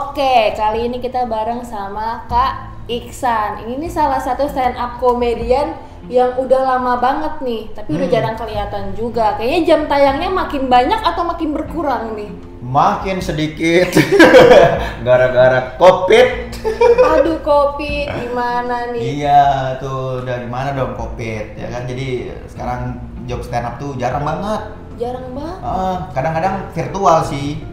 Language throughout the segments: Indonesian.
Oke, kali ini kita bareng sama Kak Iksan. Ini nih salah satu stand up komedian yang udah lama banget nih, tapi udah jarang kelihatan juga. Kayaknya jam tayangnya makin banyak atau makin berkurang nih? Makin sedikit gara-gara COVID. Aduh, COVID gimana nih? Iya tuh, udah gimana dong COVID ya kan. Jadi sekarang job stand up tuh jarang banget. Jarang banget. Kadang-kadang virtual sih.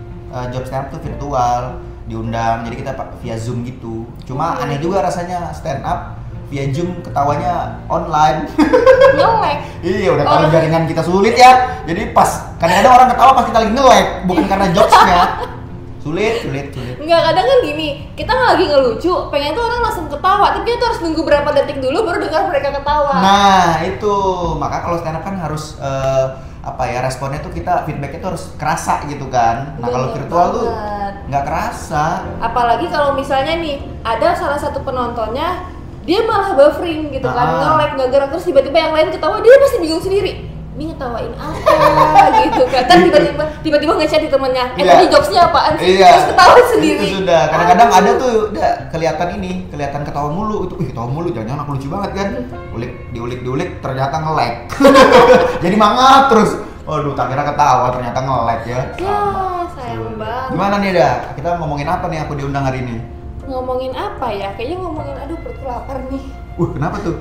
Job stand up tuh virtual, diundang. Jadi kita via Zoom gitu. Cuma aneh juga rasanya stand up via Zoom ketawanya online. Nge-lag. Iya, udah tahu jaringan kita sulit ya. Jadi pas kadang-kadang orang ketawa pas kita lagi nge-lag, bukan karena jokesnya. Sulit. Enggak, kadang kan gini, kita lagi ngelucu, pengen tuh orang langsung ketawa, tapi kita harus nunggu berapa detik dulu baru dengar mereka ketawa. Nah, itu. Maka kalau stand up kan harus responnya tuh kita feedbacknya tuh harus kerasa gitu kan. Nah, kalau virtual tuh nggak kerasa. Apalagi kalau misalnya nih, ada salah satu penontonnya dia malah buffering gitu kan, nge-lag nggak gerak, terus tiba-tiba yang lain ketawa, dia pasti bingung sendiri. Ini ngetawain apa gitu kan. Kan tiba-tiba nge-chat di temennya, tadi jokesnya apaan sih? Terus ketawa sendiri. Itu sudah. Kadang-kadang ada tuh udah kelihatan ketawa mulu. Itu ketawa mulu, jangan-jangan aku lucu banget kan. Diulik ternyata nge-lag. Jadi mangap terus. Waduh, tak kira ketawa ternyata nge-lag ya. Ya, sayang banget. Gimana nih dah? Kita ngomongin apa nih aku diundang hari ini? Ngomongin apa ya? Kayaknya ngomongin aduh perutku lapar nih. Kenapa tuh?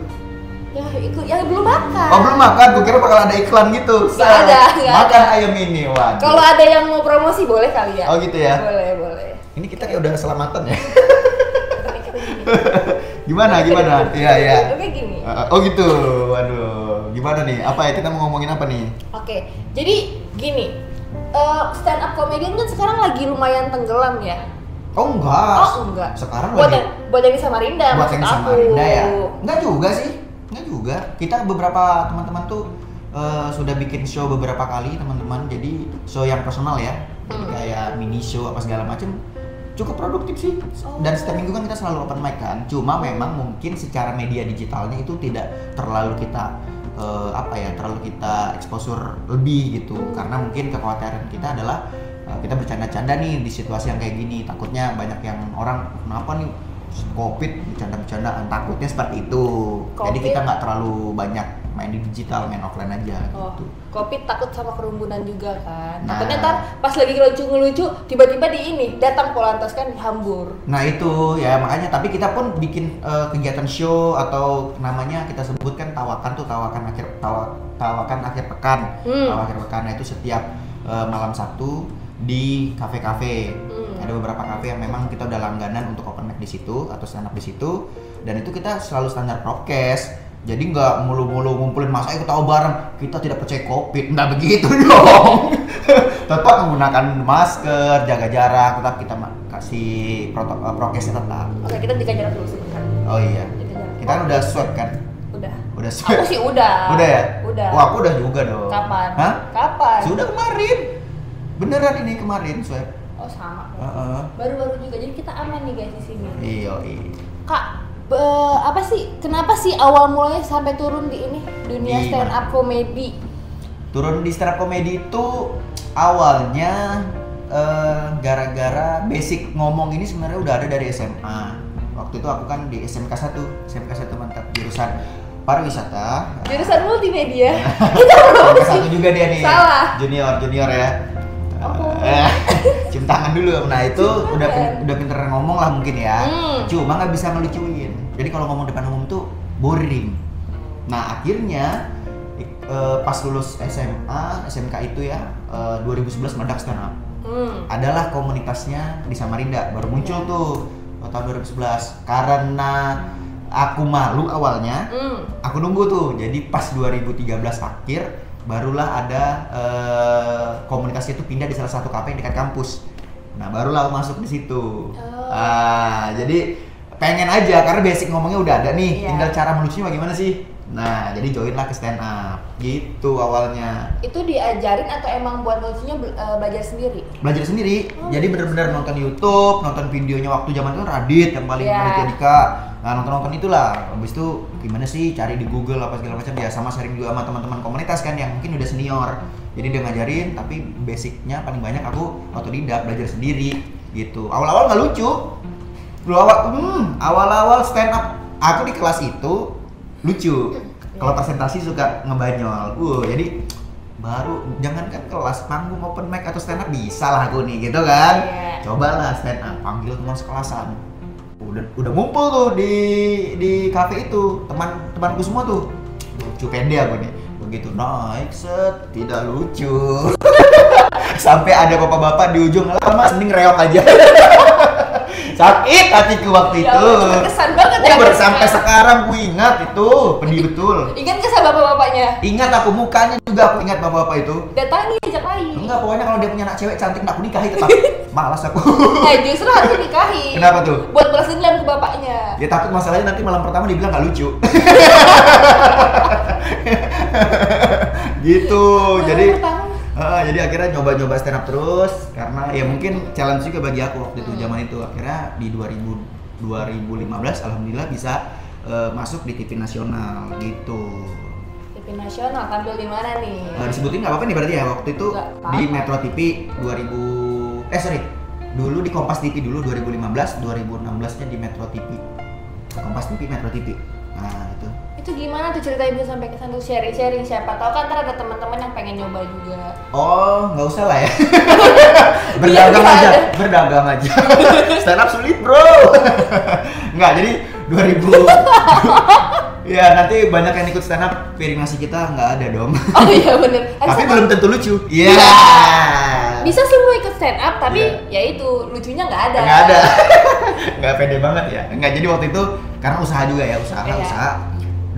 Ya itu, ya belum makan. Oh belum makan, gue kira bakal ada iklan gitu. Gak ada. Makan ayam ini, waduh. Kalau ada yang mau promosi boleh kali ya? Oh gitu ya? Boleh. Ini kita kayak udah keselamatan ya? Gini. Gimana? Iya. Oke gini. Oh gitu, waduh. Gimana nih? Apa ya, kita mau ngomongin apa nih? Oke, jadi gini, stand up comedian kan sekarang lagi lumayan tenggelam ya? Oh enggak. Sekarang buat yang di Samarinda. Buat yang di Samarinda ya? Enggak juga sih. Kita beberapa teman-teman tuh sudah bikin show beberapa kali teman-teman. Jadi show yang personal ya, kayak mini show apa segala macem. Cukup produktif sih. Dan setiap minggu kan kita selalu open mic kan. Cuma memang mungkin secara media digitalnya itu tidak terlalu kita exposure lebih gitu. Karena mungkin kekhawatiran kita adalah kita bercanda-canda nih di situasi yang kayak gini, takutnya banyak yang orang kenapa nih COVID bercanda-bercandaan, takutnya seperti itu. Jadi kita nggak terlalu banyak main di digital, main offline aja gitu. COVID takut sama kerumunan juga kan. Takutnya ntar pas lagi ngelucu tiba-tiba datang Polantas kan dihambur. Nah itu ya makanya, tapi kita pun bikin kegiatan show atau namanya kita sebutkan tawakan akhir pekan. Tawakan akhir pekan, nah itu setiap malam Sabtu di kafe-kafe. Ada beberapa kafe yang memang kita udah langganan untuk open mic di situ atau stand up di situ, dan itu kita selalu standar prokes. Jadi nggak mulu-mulu ngumpulin masa ketawa bareng, kita tidak percaya COVID, nggak begitu dong. Tetap menggunakan masker, jaga jarak, tetap kita kasih protokol prokesnya tetap. Oke, kita jaga jarak dulu sih kan. Oh iya, kita kan udah swab kan? Udah swab. Aku sih udah. Udah ya? Udah. Wah, aku udah juga dong. Kapan? Hah? Kapan? Sudah kemarin. Beneran ini kemarin swab. Oh sama. Baru-baru juga, jadi kita aman nih guys di sini. Iya. Kak, kenapa sih awal mulanya sampai turun di dunia stand up comedy? Turun di stand up comedy itu awalnya gara-gara basic ngomong ini sebenarnya udah ada dari SMA. Waktu itu aku kan di SMK 1 mantap, jurusan pariwisata. Jurusan multimedia. Satu juga dia nih. Salah. Junior ya. Cium tangan dulu. Nah itu udah pinter ngomong lah mungkin ya. Cuma nggak bisa ngelucuin. Jadi kalau ngomong depan umum tuh boring. Nah akhirnya pas lulus SMK itu ya 2011 meledak stand up. Adalah komunitasnya di Samarinda baru muncul tuh tahun 2011. Karena aku malu awalnya, aku nunggu tuh. Jadi pas 2013 akhir barulah ada komunikasi itu pindah di salah satu kafe dekat kampus. Nah barulah aku masuk di situ. Jadi pengen aja karena basic ngomongnya udah ada nih, tinggal cara melucunya bagaimana sih. Nah jadi join lah ke stand up gitu awalnya. Itu diajarin atau emang buat lucunya belajar sendiri? Belajar sendiri. Jadi bener-bener nonton YouTube, nonton videonya waktu zaman itu Radit yang paling Raditya Dika. Nah nonton itulah, habis itu gimana sih cari di Google apa segala macam ya, sama sharing juga sama teman-teman komunitas kan yang mungkin udah senior. Jadi dia ngajarin, tapi basicnya paling banyak aku otodidak belajar sendiri. gitu. Awal-awal nggak lucu. Awal-awal stand up aku di kelas itu lucu. Kalau presentasi suka ngebanyol. Jadi baru jangankan kelas, panggung open mic atau stand up bisa lah aku nih gitu kan. Cobalah stand up, panggil teman sekelasan. Udah ngumpul tuh di kafe itu, temanku semua tuh. Lucu pede aku nih. Begitu naik set tidak lucu. Sampai ada bapak-bapak di ujung, lama mending reok aja. Sakit hatiku waktu itu. Berkesan banget ya. Sampai sekarang ku ingat itu, pedih betul. Ingat nggak sama bapak-bapaknya? Ingat aku, mukanya juga aku ingat bapak-bapak itu. Datangi ajak lagi. Enggak, pokoknya kalau dia punya anak cewek cantik aku nikahi tetap. Malas aku. Justru harus nikahi. Kenapa tuh? Buat balas dendam ke bapaknya. Ya takut masalahnya nanti malam pertama dibilang nggak lucu. Gitu. Jadi akhirnya nyoba-nyoba stand up terus karena ya mungkin challenge juga bagi aku waktu itu zaman itu. Akhirnya di 2015 alhamdulillah bisa masuk di TV nasional gitu. TV nasional tampil di mana nih? Disebutin nggak apa-apa nih berarti ya waktu itu di Metro TV 2000 dulu di Kompas TV dulu 2015, 2016-nya di Metro TV. Kompas TV, Metro TV. Nah, itu gimana tuh ceritanya bisa sampai ke sana tuh, sharing siapa tahu kan ntar ada teman-teman yang pengen nyoba juga. Oh, nggak usah lah ya. berdagang aja. Stand up sulit, bro. Nggak, jadi 2000 ya nanti banyak yang ikut stand up, piring nasi kita nggak ada dong. Oh iya bener. Tapi belum tentu lucu. Iya. Bisa semua ikut stand up tapi ya itu lucunya nggak ada. Nggak ada. Nggak pede banget ya. Nggak, jadi waktu itu karena usaha juga ya, usaha.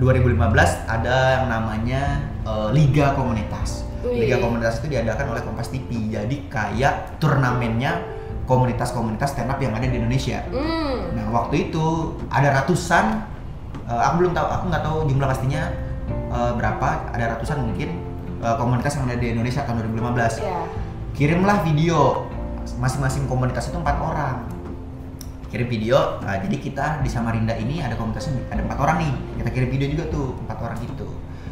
2015 ada yang namanya Liga Komunitas. Liga Komunitas itu diadakan oleh Kompas TV. Jadi kayak turnamennya komunitas-komunitas stand up yang ada di Indonesia. Nah, waktu itu ada ratusan, aku nggak tahu jumlah pastinya berapa, ada ratusan mungkin komunitas yang ada di Indonesia tahun 2015. Kirimlah video, masing-masing komunitas itu 4 orang. Kirim video, nah jadi kita di Samarinda ini ada komunitasnya ada 4 orang nih, kita kirim video juga tuh 4 orang itu.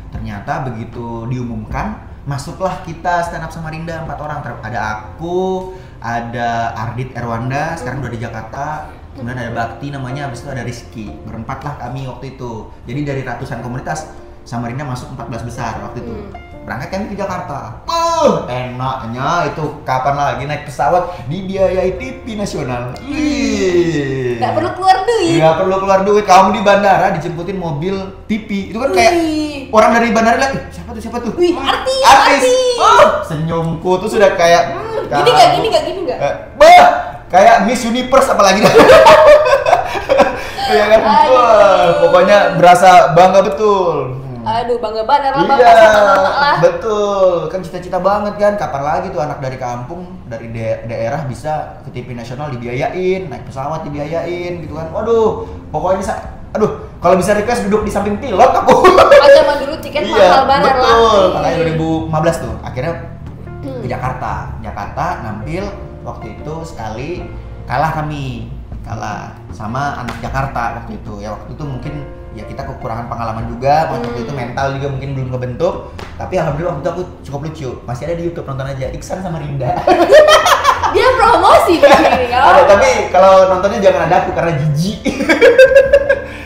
Ternyata begitu diumumkan, masuklah kita stand up Samarinda 4 orang. Ada aku, ada Ardit Erwanda, sekarang udah di Jakarta, kemudian ada Bakti namanya, habis itu ada Rizky. Berempat lah kami waktu itu. Jadi dari ratusan komunitas, Samarinda masuk 14 besar waktu itu. Berangkat kami ke Jakarta. Enaknya itu kapan lagi naik pesawat dibiayai TV nasional. Nggak perlu keluar duit. Nggak perlu keluar duit. Kamu di bandara dijemputin mobil TV. Itu kan kayak orang dari bandara lihat, siapa tuh? Wih, artis. Senyumku tuh sudah kayak gini nggak? Kayak Miss Universe apalagi. Ya kan? Pokoknya berasa bangga betul. Aduh, bangga banget lah Bapak sama lah. Betul, kan cita-cita banget kan. Kapan lagi tuh anak dari kampung, dari daerah bisa ke TV nasional dibiayain, naik pesawat dibiayain gitu kan. Waduh, pokoknya kalau bisa request duduk di samping pilot aku. Zaman dulu tiket mahal banget lah. Betul, makanya 2015 tuh akhirnya ke Jakarta nampil. Waktu itu sekali kalah sama anak Jakarta waktu itu. Ya waktu itu mungkin ya kita kekurangan pengalaman juga, waktu itu mental juga mungkin belum kebentuk. Tapi alhamdulillah waktu itu aku cukup lucu. Masih ada di YouTube, nonton aja. Iksan sama Rinda. Dia promosi di sini. Tapi kalau nontonnya jangan ada aku karena jijik.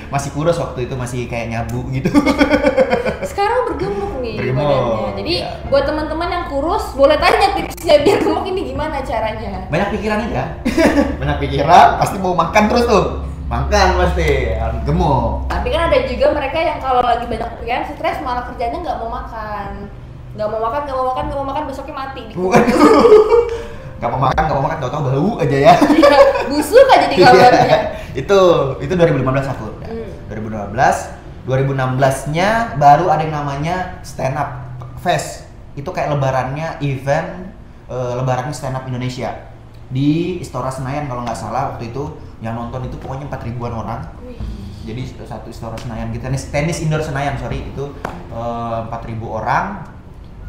Masih kurus waktu itu, masih kayak nyabu gitu. Sekarang bergemuk nih badannya. Jadi buat teman-teman yang kurus boleh tanya tipsnya biar gemuk ini gimana caranya. Banyak pikiran aja. Banyak pikiran, pasti mau makan terus tuh. Makan pasti gemuk. Tapi kan ada juga mereka yang kalau lagi banyak pikiran, stres, malah kerjanya nggak mau makan, besoknya mati. Nggak mau makan, tau-tau bau aja ya. Busuk aja di kamarnya. Itu 2015 aku. 2016-nya baru ada yang namanya Stand Up Fest. Itu kayak lebarannya event lebarannya Stand Up Indonesia di Istora Senayan kalau nggak salah waktu itu. Yang nonton itu pokoknya 4.000-an orang. Jadi satu Istora Senayan, tenis indoor Senayan itu 4.000 orang.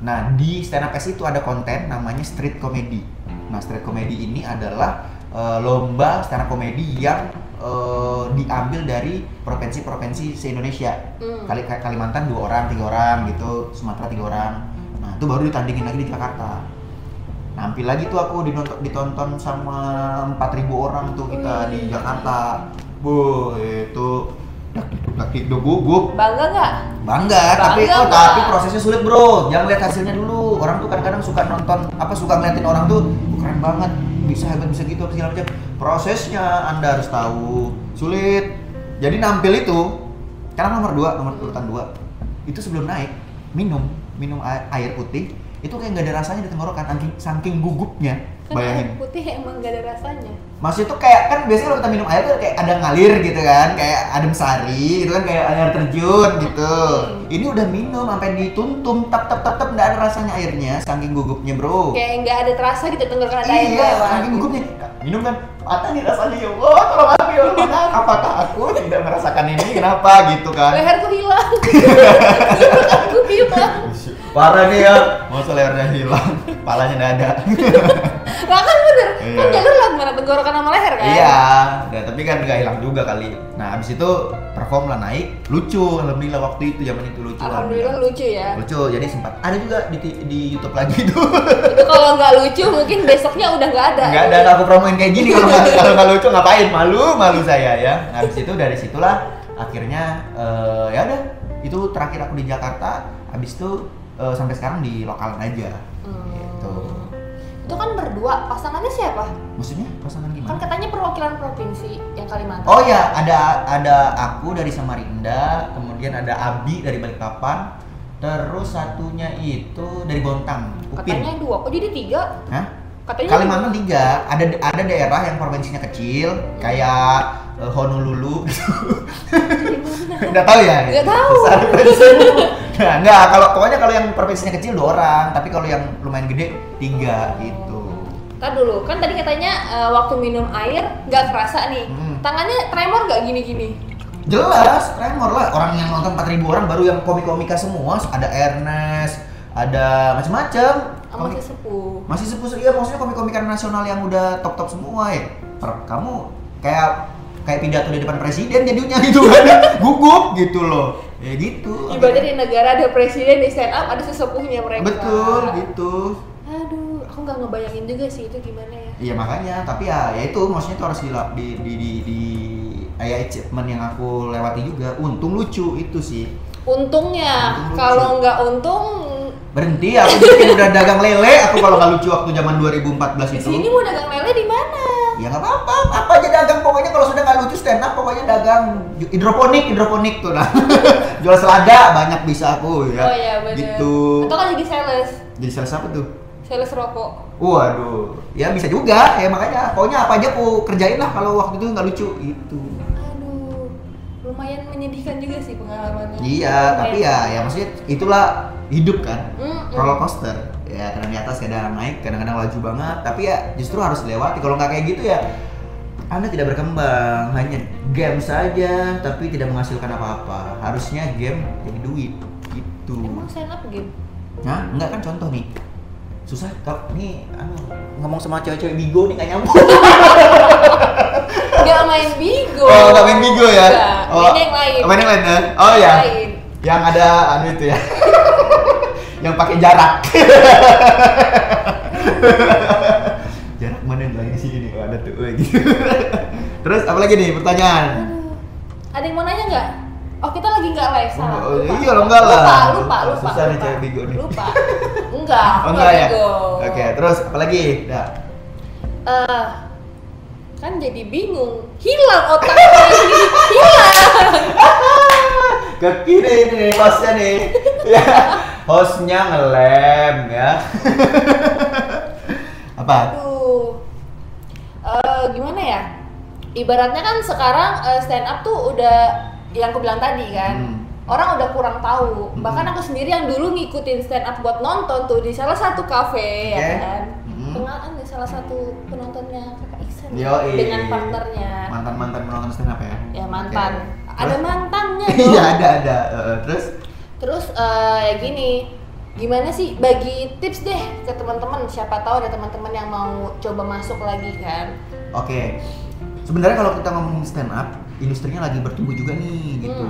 Nah di Stand Up Fest itu ada konten namanya street comedy. Nah street comedy ini adalah lomba stand up comedy yang diambil dari provinsi-provinsi se-Indonesia. Kalimantan 2 orang, 3 orang gitu, Sumatera 3 orang. Nah itu baru ditandingin lagi di Jakarta. nampil lagi tuh aku ditonton sama 4.000 orang tuh kita di Jakarta. Itu dak gugup. Bangga nggak? Bangga, tapi prosesnya sulit bro. Jangan lihat hasilnya dulu. Orang tuh kadang-kadang suka nonton suka ngeliatin orang tuh keren banget, bisa hebat, bisa gitu segala macam. Prosesnya Anda harus tahu, sulit. Jadi nampil itu karena nomor urutan 2 itu sebelum naik minum air putih itu kayak nggak ada rasanya di tenggorokan, saking gugupnya. Bayangin. Air putih emang nggak ada rasanya. Maksudnya tuh kayak kan biasanya kalau kita minum air tuh kayak ada ngalir gitu kan, kayak adem sari gitu kan, kayak air terjun gitu. Ini udah minum sampai dituntum tap nggak ada rasanya airnya, saking gugupnya bro. Kayak nggak ada terasa gitu tenggorokan ada air. Iya, saking gugupnya. Minum kan, patah nih rasanya, ya Allah, tolong ambil. Apakah aku tidak merasakan ini? Kenapa gitu kan? Leherku hilang. Aku hilang. Parah nih ya, masa lehernya hilang, palanya nggak ada. Nah kan bener, kan jalur lah gimana tenggorokan sama leher kan? Iya, ya, tapi kan nggak hilang juga kali. Nah abis itu perform lah naik, lucu, alhamdulillah waktu itu zaman itu lucu. Alhamdulillah lucu ya. Lucu, jadi sempat ada juga di YouTube lagi itu. Itu kalau nggak lucu mungkin besoknya udah nggak ada. Nggak ada, aku promoin kayak gini kalau nggak lucu ngapain? Malu saya ya. Nah, abis itu dari situlah akhirnya ya udah itu terakhir aku di Jakarta. Abis itu sampai sekarang di lokalan aja. Gitu. Itu kan berdua, pasangannya siapa? Maksudnya pasangan gimana? Kan katanya perwakilan provinsi yang Kalimantan. Oh ya, ada aku dari Samarinda, kemudian ada Abi dari Balikpapan, terus satunya itu dari Bontang, Upin. Katanya 2, kok jadi 3? Hah? Katanya Kalimantan 3, ada daerah yang provinsinya kecil, kayak Honolulu gitu. Nggak tahu ya? Nggak tahu. Nah, enggak, pokoknya kalau yang provinsinya kecil 2 orang, tapi kalau yang lumayan gede 3 gitu. Ntar dulu, kan tadi katanya waktu minum air nggak kerasa nih. Tangannya tremor nggak gini-gini? Jelas, tremor lah. Orang yang nonton 4.000 orang baru yang komika semua, ada Ernest, ada macam-macam. Masih sepuh. Masih sepuh, iya maksudnya komika nasional yang udah top semua ya. Kamu kayak pidato di depan presiden jadinya gitu kan. Gugup gitu loh. Ya gitu. Ibaratnya di negara ada presiden, di stand up ada sesepuhnya mereka. Betul, gitu. Aduh, aku nggak ngebayangin juga sih itu gimana ya. Iya makanya, tapi ya itu maksudnya itu harus di achievement yang aku lewati juga. Untung lucu itu sih. Untungnya, kalau nggak untung berhenti. Aku bikin udah dagang lele. Aku kalau nggak lucu waktu zaman 2014 itu. Di sini mau dagang lele di mana? Ya nggak apa-apa, apa aja dagang pokoknya kalau sudah nggak lucu stand up pokoknya dagang hidroponik tuh lah. Jual selada banyak bisa aku ya. Oh iya benar. Gitu. Atau kan jadi sales. Jadi sales apa tuh? Sales rokok. Waduh, ya bisa juga ya makanya. Pokoknya apa aja aku kerjain lah kalau waktu itu nggak lucu itu. Aduh, lumayan menyedihkan juga sih pengalamannya. Iya, tapi ya maksudnya itulah hidup kan, roller coaster. Ya kadang di atas, kadang naik, kadang-kadang laju banget. Tapi ya justru harus dilewati. Kalau nggak kayak gitu ya Anda tidak berkembang, hanya game saja tapi tidak menghasilkan apa-apa. Harusnya game jadi duit gitu. Emang stand up game? Nah, enggak kan contoh nih. Susah kalau nih ngomong sama cewek-cewek bigo nih nggak nyambung. Nggak main bigo. Oh, nggak main bigo ya? Main yang lain. Main yang lain ya? Oh ya. Yang ada itu ya. Yang pakai jarak. Jarak mana yang lagi di sini nih? Oh, ada tuh gitu. Terus apa lagi nih pertanyaan? Aduh. Ada yang mau nanya nggak? Oh kita lagi nggak live salah. Oh, iya lo enggak lah. Lupa. Susah nih cewek bigo nih. Lupa. Enggak. Oh, enggak ya? Bigo. Oke, terus apa lagi? Dah. Kan jadi bingung. Hilang otaknya ini. Hilang. Ke kiri nih hostnya nih. Ya, hostnya ngelem ya. Apa? Aduh. Gimana ya? Ibaratnya kan sekarang stand up tuh udah yang aku bilang tadi kan. Orang udah kurang tahu. Bahkan aku sendiri yang dulu ngikutin stand up buat nonton tuh di salah satu kafe ya kan. Pengalaman nih salah satu penontonnya Kakak Iksan dengan partnernya. Mantan penonton stand up ya? Ya mantan. Okay. Ada mantannya dong. Iya ada. Terus ya gini, gimana sih bagi tips deh ke teman-teman, siapa tahu ada teman-teman yang mau coba masuk lagi kan. Oke. Sebenarnya kalau kita ngomongin stand up, industrinya lagi bertumbuh juga nih gitu.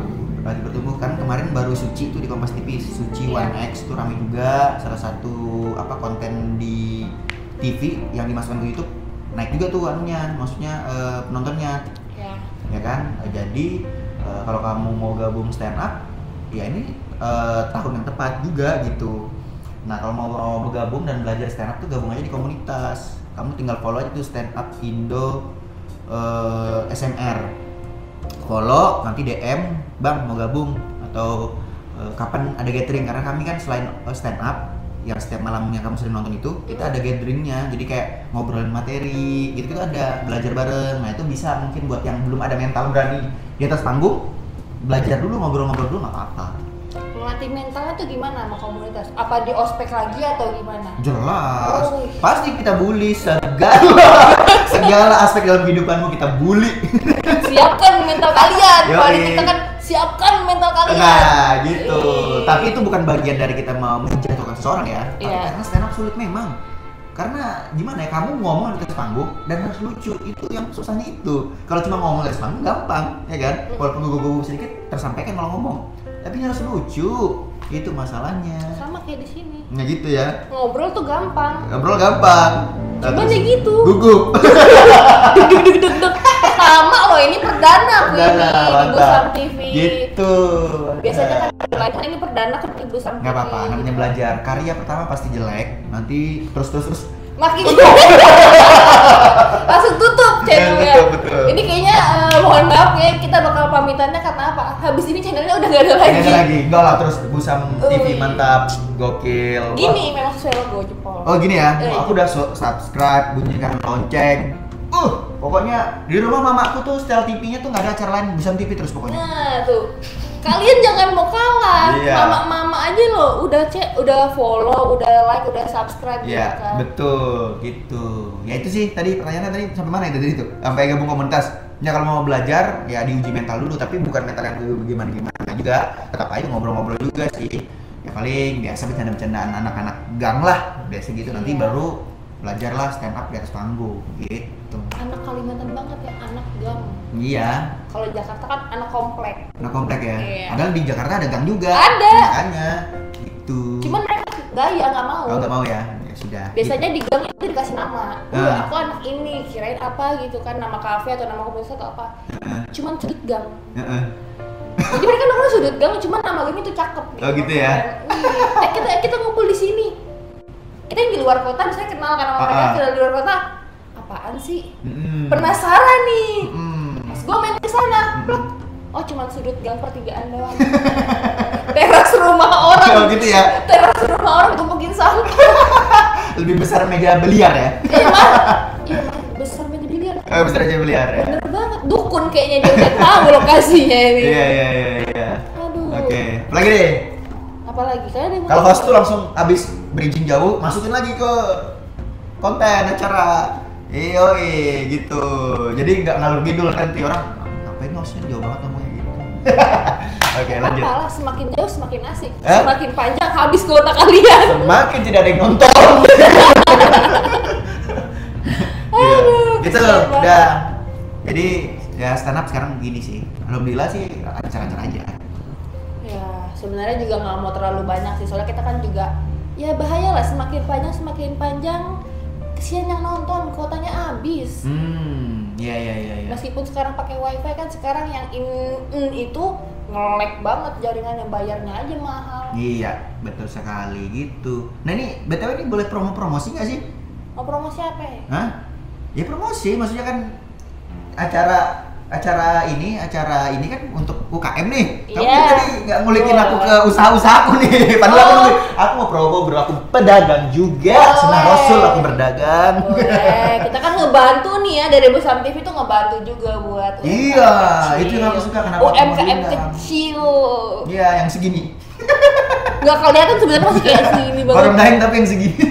Lagi bertumbuh kan, kemarin baru Suci tuh di Kompas TV, Suci One X tuh rame juga, salah satu konten di TV yang dimasukkan ke YouTube naik juga tuh anunya, maksudnya penontonnya. Ya kan? Jadi kalau kamu mau gabung stand up, ya ini tahun yang tepat juga gitu. Nah, kalau mau bergabung dan belajar stand up tuh gabung aja di komunitas. Kamu tinggal follow aja tuh Stand Up Indo SMR. Follow, nanti DM, "Bang, mau gabung?" Atau kapan ada gathering, karena kami kan selain stand up yang setiap malamnya kamu sering nonton itu, kita ada gatheringnya, jadi kayak ngobrolin materi gitu, kita ada belajar bareng. Nah itu bisa mungkin buat yang belum ada mental berani di atas panggung, belajar dulu, ngobrol-ngobrol dulu, nggak apa-apa. Melatih mentalnya tuh gimana sama komunitas? Apa di ospek lagi atau gimana? Jelas, pasti kita bully segala aspek dalam kehidupanmu kita bully. Siapkan mental kalian, kalau kita kan siapkan mental kalian. Nah gitu, tapi itu bukan bagian dari kita mau menjatuhkan seseorang ya. Tapi karena stand up sulit memang. Karena gimana ya, kamu ngomong di atas panggung dan harus lucu, itu yang susahnya itu. Kalau cuma ngomong di atas panggung gampang, ya kan? Walaupun gugup-gugup sedikit tersampaikan kalau ngomong, tapi harus lucu, itu masalahnya. Sama kayak di sini. Nah gitu ya. Ngobrol tuh gampang. Ngobrol gampang. Cuman ya gitu. Gugup. Deg-deg-deg. Pertama loh, ini perdana aku ini di Busam TV. Gitu. Biasanya kan ini perdana kan di Busam TV. Nggak apa-apa, namanya belajar. Karya pertama pasti jelek, nanti terus. Makin langsung tutup channelnya. Betul. Ini kayaknya mohon maaf ya, kita bakal pamitannya karena apa? Habis ini channelnya udah gak ada lagi. Nggak ada lagi. Enggak lah, terus Busam TV mantap, gokil. Gini memang sesuai logo jempol. Oh gini ya, aku udah subscribe, bunyikan lonceng. Pokoknya di rumah mamaku tuh setel TV-nya tuh nggak ada acara lain, Busam TV terus pokoknya. Nah tuh, kalian jangan mau kalah. Iya. Mama aja loh, udah follow, udah like, udah subscribe gitu Iya, kan. betul, gitu. Ya itu sih tadi pertanyaannya tadi sampai mana itu tadi tuh? Sampai gabung komunitas. Ya kalau mau belajar ya diuji mental dulu, tapi bukan mental yang gimana juga. Tetap aja ngobrol-ngobrol juga sih. Ya paling biasa bercanda-bercandaan anak-anak gang lah, biasa gitu. Nanti baru belajarlah stand up di atas panggung gitu. Anak Kalimantan banget ya, anak gang. Iya. Kalau Jakarta kan anak komplek. Anak komplek ya. Iya. Padahal di Jakarta ada gang juga. Ada. Makanya gitu. Cuman mereka gaya nggak mau. Oh nggak mau ya. Ya sudah. Biasanya di gang itu dikasih nama. Ah. Aku anak ini, kirain apa gitu kan, nama kafe atau nama komunitas atau apa. Cuman sudut gang. Jadi mereka namanya sudut gang, cuman nama gangnya tuh cakep. Oh gitu ya. Kita ngumpul di sini. Kita yang di luar kota misalnya kenal kan sama mereka, kita di luar kota. Apaan sih? Penasaran nih. Pas gua main ke sana, plek. Oh cuman sudut gang pertigaan doang. Teras rumah orang. Oh gitu ya. Teras rumah orang tumpukin sampah. Lebih besar meja biliar ya. Iya, besar meja biliar. Besar meja biliar ya. Bener banget. Dukun kayaknya dia udah tahu lokasinya ini. Iya. Aduh. Oke. Apalagi deh. Apalagi kalian Kalau host tuh langsung abis bridging jauh, masukin lagi ke konten acara. Gitu. Jadi nggak ngalur ngidul nanti orang. Ngapain hostnya jauh banget ngomongnya gitu. Oke, lanjut. Apalah, semakin jauh semakin asik. Semakin panjang habis kuota kalian. Semakin tidak ada yang nonton. Gitu udah. Jadi ya stand up sekarang begini sih. Alhamdulillah sih lancar-lancar aja. Ya sebenarnya juga nggak mau terlalu banyak sih, soalnya kita kan juga ya bahaya lah, semakin panjang kesian yang nonton, kuotanya habis. Iya. Meskipun sekarang pakai wifi kan, sekarang yang itu nge-lag banget jaringannya, bayarnya aja mahal. Iya, betul sekali gitu. Nah ini BTW ini boleh promosi nggak sih? Mau promosi apa ya? Hah? Ya promosi, maksudnya kan acara ini kan untuk UKM nih. Kamu tadi nggak ngulikin aku ke usaha-usahaku nih. Padahal aku mau promo bro, aku pedagang juga. Senang Rasul aku berdagang. Boleh. Kita kan ngebantu nih ya, dari Busam TV tuh ngebantu juga buat iya, itu yang aku suka, kenapa UMKM kecil. Iya, yang segini. Nggak kelihatan sebenarnya masih kayak segini banget. Orang lain tapi yang segini.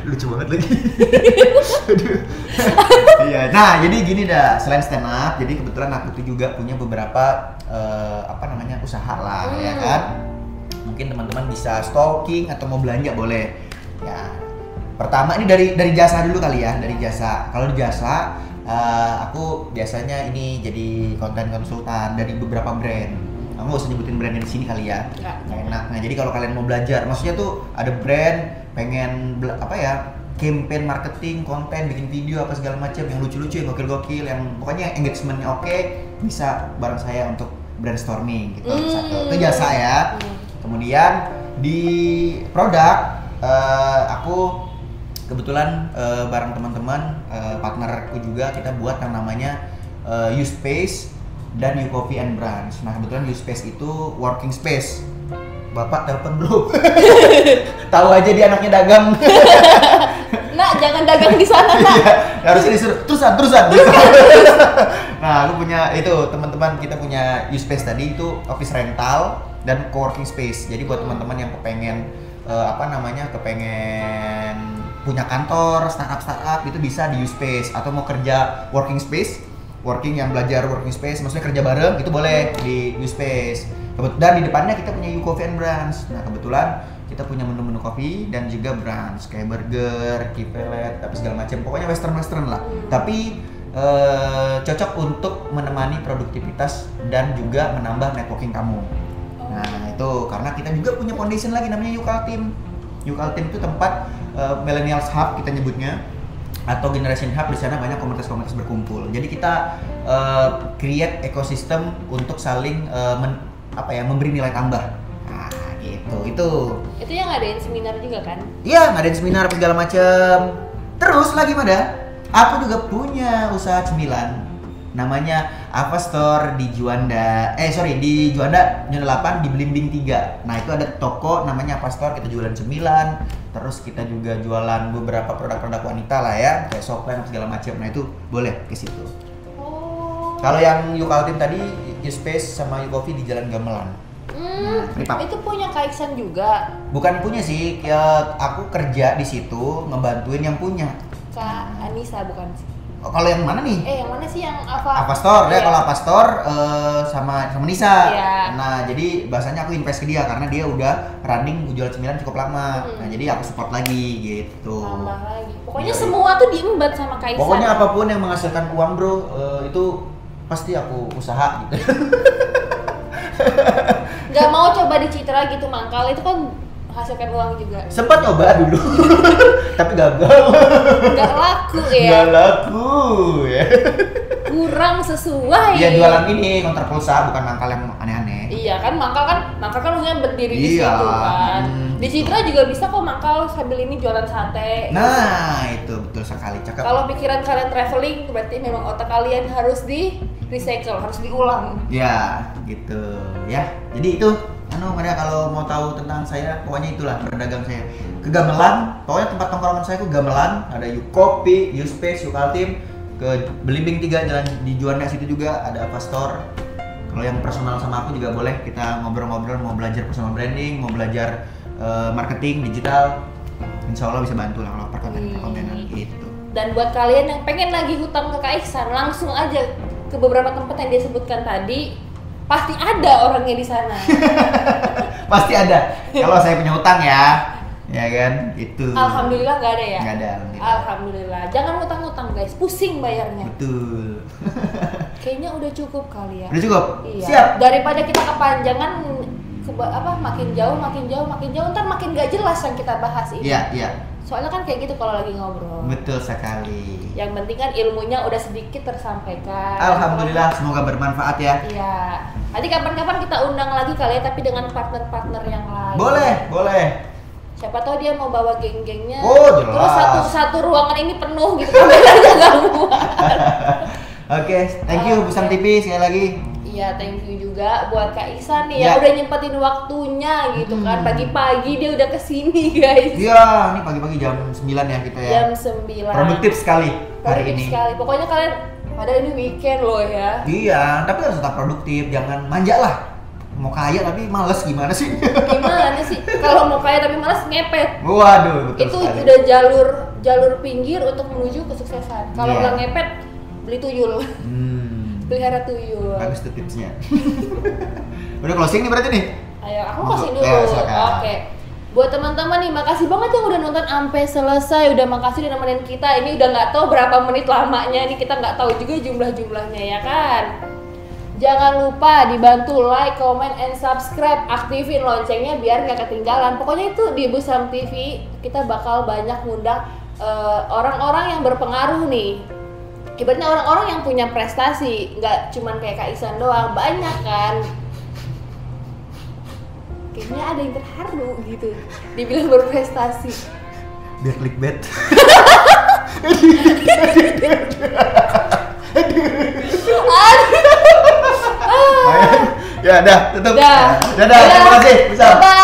Lucu banget lagi. Aduh. Iya. Nah, jadi gini dah, selain stand up, jadi kebetulan aku tuh juga punya beberapa usaha lah, ya kan. Mungkin teman-teman bisa stalking atau mau belanja boleh. Ya. Pertama ini dari jasa dulu kali ya, dari jasa. Kalau di jasa aku biasanya ini jadi konten konsultan dari beberapa brand. Kamu gak usah nyebutin brandnya di sini kali ya. Nggak enak. Nah, jadi kalau kalian mau belajar, maksudnya tuh ada brand pengen campaign marketing, konten, bikin video apa segala macam yang lucu-lucu, yang gokil-gokil, yang pokoknya engagementnya oke, bisa bareng saya untuk brainstorming gitu. Satu itu jasa ya. Kemudian di produk aku kebetulan bareng teman-teman partnerku juga kita buat yang namanya U-Space dan U-Coffee and Brunch. Nah kebetulan U-Space itu working space. Bapak telepon bro. Tahu aja dia anaknya dagang. Nak jangan dagang di sana nak. Iya, harusnya disuruh terusan. Nah aku punya itu teman-teman, kita punya U-Space tadi itu office rental dan co-working space. Jadi buat teman-teman yang kepengen kepengen punya kantor startup itu bisa di U-Space, atau mau kerja working space, yang belajar working space, maksudnya kerja bareng itu boleh di U-Space. Dan di depannya kita punya U-Coffee and Brunch. Nah kebetulan kita punya menu-menu kopi dan juga brunch kayak burger, kipelet, tapi segala macam. Pokoknya western lah. Tapi cocok untuk menemani produktivitas dan juga menambah networking kamu. Nah itu karena kita juga punya foundation lagi namanya Yukaltim. Yukaltim itu tempat millennials hub kita nyebutnya, atau generation hub. Di sana banyak komunitas-komunitas berkumpul. Jadi kita create ekosistem untuk saling memberi nilai tambah. Nah gitu itu yang ngadain seminar juga kan? Iya, ngadain seminar segala macam. Terus lagi aku juga punya usaha cemilan namanya Ava Store di Juanda. Di Juanda Juanda 8 di Belimbing 3. Nah, itu ada toko namanya Ava Store, kita jualan cemilan. Terus kita juga jualan beberapa produk-produk wanita lah ya, kayak softline segala macam. Nah, itu boleh ke situ. Kalau yang Yukaltim tadi, U-Space sama U-Coffee di Jalan Gamelan. Itu punya Kak Iksan juga? Bukan punya sih, ya aku kerja di situ ngebantuin yang punya. Kak Anissa bukan sih? Oh, kalau yang mana nih? Yang mana sih yang Ava Store ya? Kalau Ava Store sama Nisa. Iya. Nah jadi bahasanya aku invest ke dia karena dia udah running jual cemilan cukup lama. Nah jadi aku support lagi gitu. Tambah lagi. Pokoknya semua tuh diembat sama Kak Iksan. Pokoknya apapun yang menghasilkan uang bro, itu pasti aku usaha gitu. Gak mau coba di Citra gitu mangkal, itu kan hasilkan uang juga. Sempat nyoba dulu, tapi gagal. Gak laku ya. Gak laku ya. Kurang sesuai. Iya jualan ini konter pulsa, bukan mangkal yang aneh-aneh. Iya kan mangkal kan maksudnya berdiri di situ kan. Di Citra juga bisa kok mangkal sambil ini jualan sate. Nah itu betul sekali, cakep. Kalau pikiran kalian traveling berarti memang otak kalian harus di recycle, harus diulang. Ya gitu ya. Jadi itu pada kalau mau tahu tentang saya, pokoknya itulah berdagang saya ke Gamelan. Pokoknya tempat tongkrongan saya ke Gamelan, ada U-Coffee, U-Space, Yukaltim. Ke Belimbing 3 jalan di Juanda situ juga ada Ava Store. Kalau yang personal sama aku juga boleh, kita ngobrol-ngobrol, mau belajar personal branding, mau belajar marketing digital, insya Allah bisa bantu lah kalau perkontenan gitu. Dan buat kalian yang pengen lagi hutang ke Kak Iksan, langsung aja ke beberapa tempat yang dia sebutkan tadi. Pasti ada orangnya di sana. Pasti ada. Kalau saya punya hutang ya kan itu. Alhamdulillah nggak ada ya. Nggak ada. Alhamdulillah. Jangan hutang-hutang guys, pusing bayarnya. Betul. Kayaknya udah cukup kali ya. Udah cukup. Iya. Siap. Daripada kita kepanjangan makin jauh, ntar makin nggak jelas yang kita bahas ini. Iya. Soalnya kan kayak gitu kalau lagi ngobrol. Betul sekali. Yang penting kan ilmunya udah sedikit tersampaikan. Alhamdulillah, semoga bermanfaat ya. Iya. Nanti kapan-kapan kita undang lagi kali ya, tapi dengan partner-partner yang lain. Boleh. Siapa tahu dia mau bawa geng-gengnya. Oh, jelas. Terus satu ruangan ini penuh gitu, kameranya nggak muat. Oke, thank you Busam TV sekali lagi. Iya, thank you juga buat Kak Iksan nih ya, udah nyempetin waktunya gitu kan. Pagi-pagi dia udah kesini guys. Iya, ini pagi-pagi jam 9 ya kita ya. Jam 9. Produktif sekali hari ini. Sekali. Pokoknya kalian, padahal ini weekend loh ya. Iya, tapi harus tetap produktif, jangan manja lah. Mau kaya tapi males gimana sih? Gimana sih? Kalau mau kaya tapi males ngepet. Waduh, betul itu sekali. Udah jalur pinggir untuk menuju kesuksesan. Kalau nggak ngepet, beli tuyul. Pelihara tuyul. Bagus tuh tipsnya. Udah closing nih berarti nih? Ayo, aku closing dulu. Oke. Buat teman-teman nih, makasih banget yang udah nonton sampai selesai. Udah makasih udah nemenin kita. Ini udah nggak tahu berapa menit lamanya. Ini kita nggak tahu juga jumlahnya ya kan. Jangan lupa dibantu like, comment, and subscribe. Aktifin loncengnya biar nggak ketinggalan. Pokoknya itu di Busam TV kita bakal banyak ngundang orang-orang yang berpengaruh nih, ibaratnya orang-orang yang punya prestasi, nggak cuman kayak Kak Isan doang, banyak kan. Kayaknya ada yang terharu gitu, dibilang berprestasi. Biar clickbait. Ya, dah, tutup. Dah. Dadah, terima kasih. Bisa. Bye.